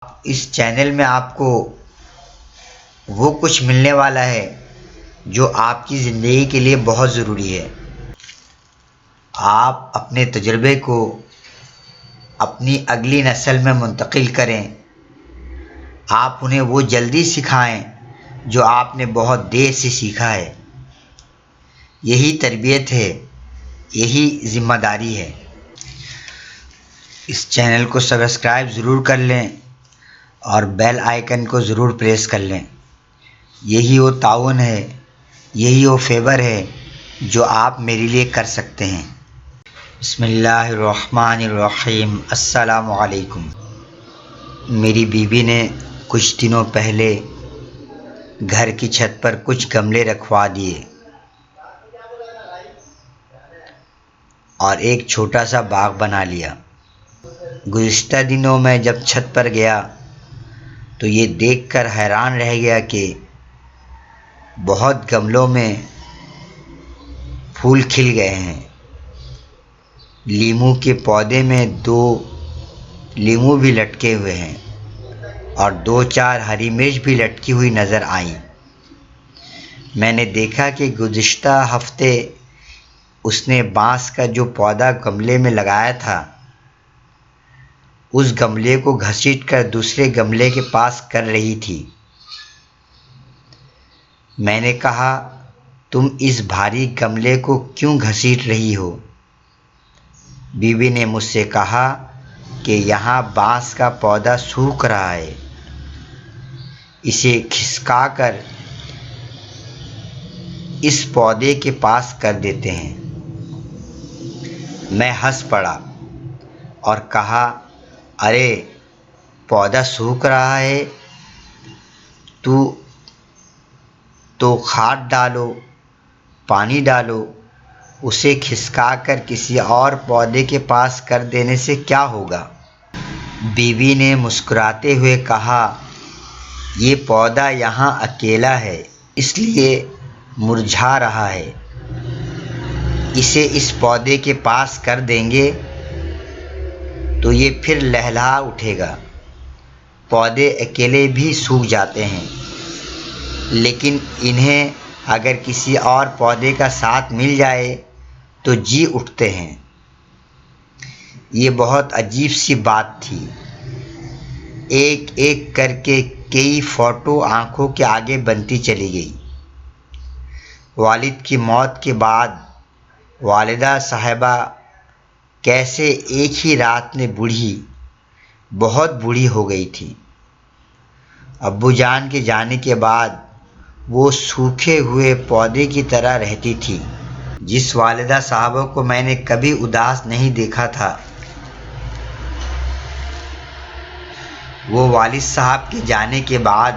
اس channel میں آپ کو وہ کچھ ملنے والا ہے جو آپ کی زندگی کے لیے بہت ضروری ہے۔ آپ اپنے تجربے کو اپنی اگلی نسل میں منتقل کریں۔ آپ انہیں وہ جلدی سکھائیں جو آپ نے بہت دیر سے سیکھا ہے۔ یہی تربیت ہے، یہی ذمہ داری ہے۔ اس چینل کو سبسکرائب ضرور کر لیں اور بیل آئیکن کو ضرور پریس کر لیں۔ یہی وہ تعاون ہے، یہی وہ فیور ہے جو آپ میرے لیے کر سکتے ہیں۔ بسم اللہ الرحمن الرحیم۔ السلام علیکم۔ میری بیوی نے کچھ دنوں پہلے گھر کی چھت پر کچھ گملے رکھوا دیے اور ایک چھوٹا سا باغ بنا لیا۔ گزشتہ دنوں میں جب چھت پر گیا تو یہ دیکھ کر حیران رہ گیا کہ بہت گملوں میں پھول کھل گئے ہیں۔ لیموں کے پودے میں 2 لیموں بھی لٹکے ہوئے ہیں اور 2-4 ہری مرچ بھی لٹکی ہوئی نظر آئیں۔ میں نے دیکھا کہ گزشتہ ہفتے اس نے بانس کا جو پودا گملے میں لگایا تھا اس گملے کو گھسیٹ کر دوسرے گملے کے پاس کر رہی تھی۔ میں نے کہا، تم اس بھاری گملے کو کیوں گھسیٹ رہی ہو؟ بیوی نے مجھ سے کہا کہ یہاں بانس کا پودا سوکھ رہا ہے، اسے کھسکا کر اس پودے کے پاس کر دیتے ہیں۔ میں ہنس پڑا اور کہا، ارے پودا سوکھ رہا ہے تو کھاد ڈالو، پانی ڈالو، اسے کھسکا کر کسی اور پودے کے پاس کر دینے سے کیا ہوگا؟ بیوی نے مسکراتے ہوئے کہا، یہ پودا یہاں اکیلا ہے اس لیے مرجھا رہا ہے، اسے اس پودے کے پاس کر دیں گے تو یہ پھر لہلہا اٹھے گا۔ پودے اکیلے بھی سوکھ جاتے ہیں لیکن انہیں اگر کسی اور پودے کا ساتھ مل جائے تو جی اٹھتے ہیں۔ یہ بہت عجیب سی بات تھی۔ ایک ایک کر کے کئی فوٹو آنکھوں کے آگے بنتی چلی گئی۔ والد کی موت کے بعد والدہ صاحبہ کیسے ایک ہی رات میں بہت بوڑھی ہو گئی تھی۔ ابو جان کے جانے کے بعد وہ سوکھے ہوئے پودے کی طرح رہتی تھی۔ جس والدہ صاحبہ کو میں نے کبھی اداس نہیں دیکھا تھا وہ والد صاحب کے جانے کے بعد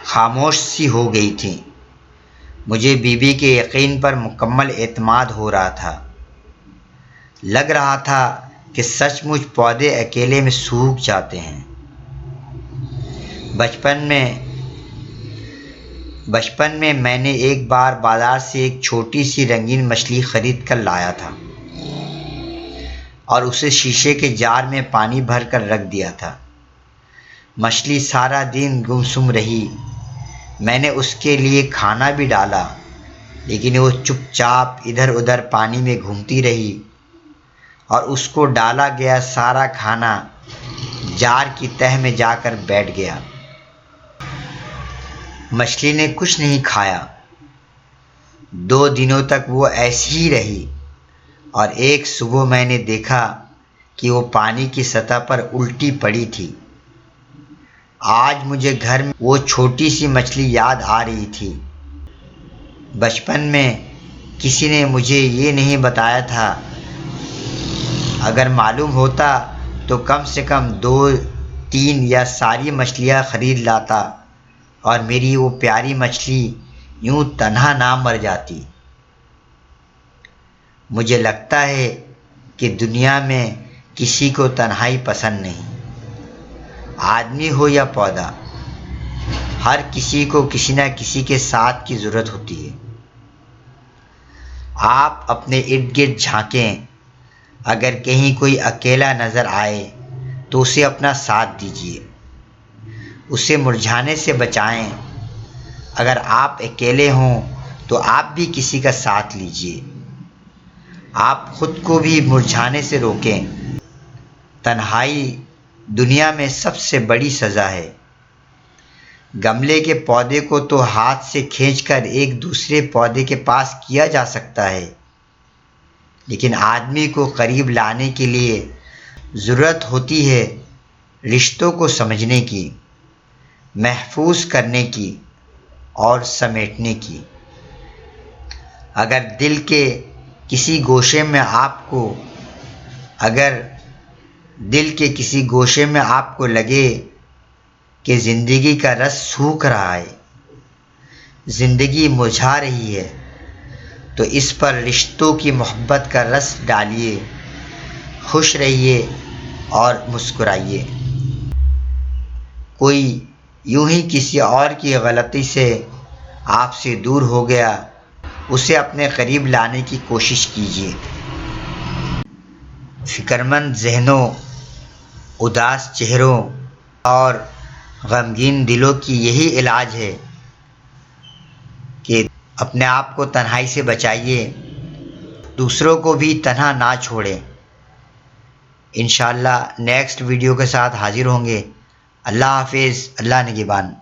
خاموش سی ہو گئی تھی۔ مجھے بیوی کے یقین پر مکمل اعتماد ہو رہا تھا۔ لگ رہا تھا کہ سچ مچ پودے اکیلے میں سوکھ جاتے ہیں۔ بچپن میں میں نے ایک بار بازار سے ایک چھوٹی سی رنگین مچھلی خرید کر لایا تھا اور اسے شیشے کے جار میں پانی بھر کر رکھ دیا تھا۔ مچھلی سارا دن گمسم رہی۔ میں نے اس کے لیے کھانا بھی ڈالا لیکن وہ چپ چاپ ادھر ادھر پانی میں گھومتی رہی اور اس کو ڈالا گیا سارا کھانا جار کی تہہ میں جا کر بیٹھ گیا۔ مچھلی نے کچھ نہیں کھایا۔ 2 دنوں تک وہ ایسی ہی رہی اور ایک صبح میں نے دیکھا کہ وہ پانی کی سطح پر الٹی پڑی تھی۔ آج مجھے گھر میں وہ چھوٹی سی مچھلی یاد آ رہی تھی۔ بچپن میں کسی نے مجھے یہ نہیں بتایا تھا۔ اگر معلوم ہوتا تو کم سے کم 2-3 یا ساری مچھلیاں خرید لاتا اور میری وہ پیاری مچھلی یوں تنہا نہ مر جاتی۔ مجھے لگتا ہے کہ دنیا میں کسی کو تنہائی پسند نہیں، آدمی ہو یا پودا، ہر کسی کو کسی نہ کسی کے ساتھ کی ضرورت ہوتی ہے۔ آپ اپنے ارد گرد جھانکیں، اگر کہیں کوئی اکیلا نظر آئے تو اسے اپنا ساتھ دیجیے۔ اسے مرجھانے سے بچائیں۔ اگر آپ اکیلے ہوں تو آپ بھی کسی کا ساتھ لیجیے۔ آپ خود کو بھی مرجھانے سے روکیں۔ تنہائی دنیا میں سب سے بڑی سزا ہے۔ گملے کے پودے کو تو ہاتھ سے کھینچ کر ایک دوسرے پودے کے پاس کیا جا سکتا ہے، لیکن آدمی کو قریب لانے کے لیے ضرورت ہوتی ہے رشتوں کو سمجھنے کی، محفوظ کرنے کی اور سمیٹنے کی۔ اگر دل کے کسی گوشے میں آپ کو لگے کہ زندگی کا رس سوکھ رہا ہے، زندگی مرجھا رہی ہے، تو اس پر رشتوں کی محبت کا رس ڈالیے، خوش رہیے اور مسکرائیے۔ کوئی یوں ہی کسی اور کی غلطی سے آپ سے دور ہو گیا، اسے اپنے قریب لانے کی کوشش کیجیے۔ فکرمند ذہنوں، اداس چہروں اور غمگین دلوں کی یہی علاج ہے کہ اپنے آپ کو تنہائی سے بچائیے، دوسروں کو بھی تنہا نہ چھوڑیں۔ انشاءاللہ نیکسٹ ویڈیو کے ساتھ حاضر ہوں گے۔ اللہ حافظ، اللہ نگہبان۔